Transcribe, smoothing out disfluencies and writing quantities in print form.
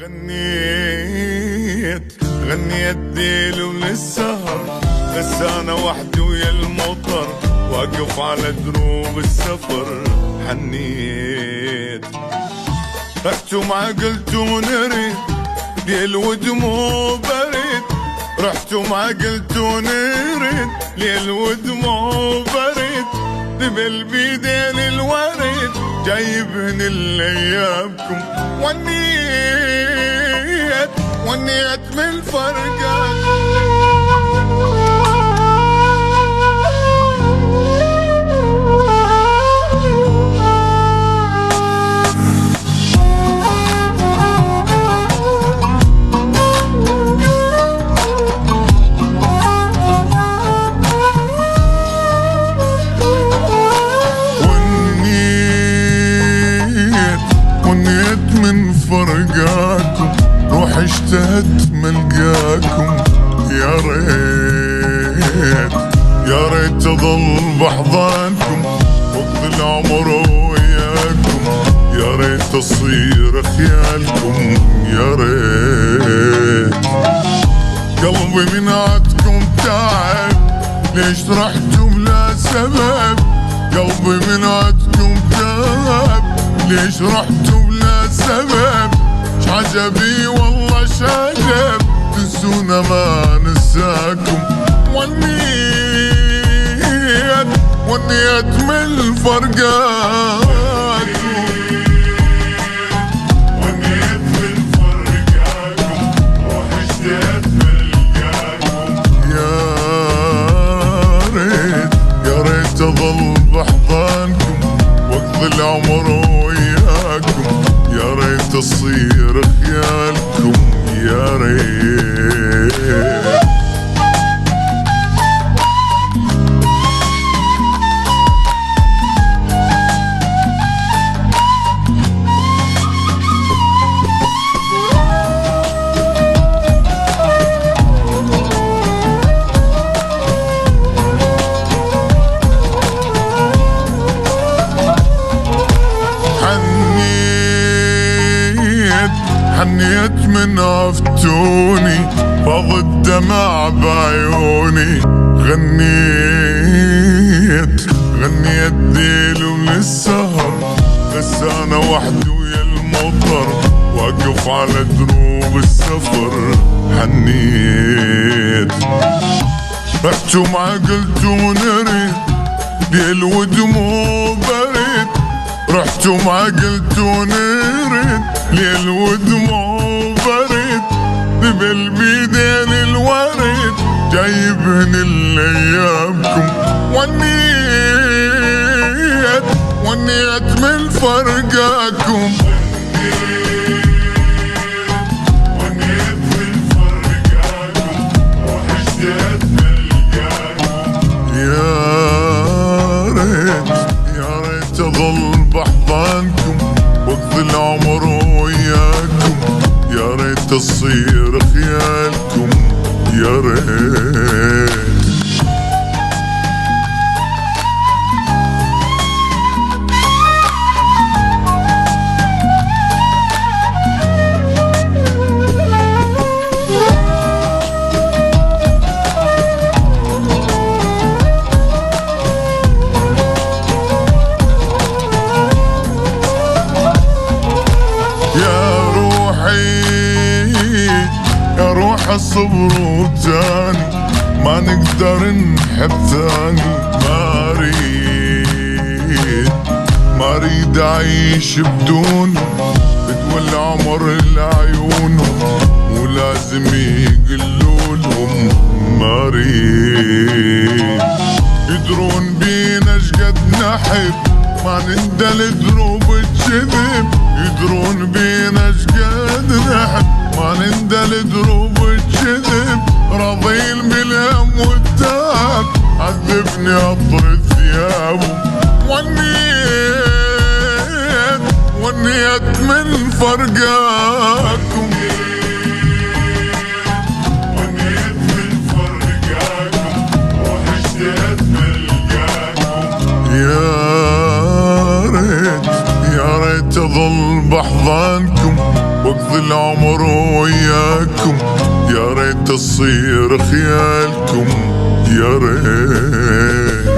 غنيت ديل وللسهر، بس انا وحدي ويا المطر، واقف على دروب السفر حنيت. رحت وما قلت ونريد ليل ودموع بريد، رحت وما قلت ونريد ليل ودموع بريد، دبل بيدين الوريد جايبهن الايامكم، ونيت من فرقاكم. ونيت من فرقاكم، روح اشتهت ملقاكم، يا ريت اظل بحضانكم وقت العمر وياكم، يا ريت اصير خيالكم، يا ريت. قلبي من عدكم تعب، ليش رحتوا بلا سبب؟ قلبي من عدكم تعب، ليش رحتوا بلا سبب؟ عجبي والله شاجب، تنسونا ما نساكم، ونيت من فرقاكم، ونيت من فرقاكم، روح اشتهت ملقاكم، يا ريت اظل بحضانكم وقت العمر وياكم، يا ريت تصير خيالكم، يا ريت. حنيت من عفتوني، فاض الدمع بعيوني، غنيت ديل وللسهر، بس انا وحدي ويا المطر، واقف على دروب السفر حنيت. رحت وما قلت ونريد ديل ودموع بريد، رحت وما قلت ونريد ليل ودموع بريد، دبل بيدين الوريد جايبهن الايامكم، ونيت من فرقاكم، ونيت من فرقاكم، روح اشتهت ملقاكم، يا ريت اظل بحضانكم وقت العمر وياكم، يا ريت تصير خيالكم، يا ريت. يا روح الصبر تاني، ما نقدر نحب ثاني، ما اريد اعيش بدون، بدون العمر لعيونهم، ولازم يقلولهم ما اريد. يدرون بينا شقد نحب، ما نندل دروب الكذب، يدرون بينا شقد نحب، ما نندل دروب الكذب، راضين بالهم والتعب، عذبني اطر ثيابه، ونيت من فرقاكم، ونيت من فرقاكم، روح اشتهت ملقاكم، يا ريت اظل بحضانكم وقت العمر وياكم، يا ريت تصير خيالكم، يا ريت.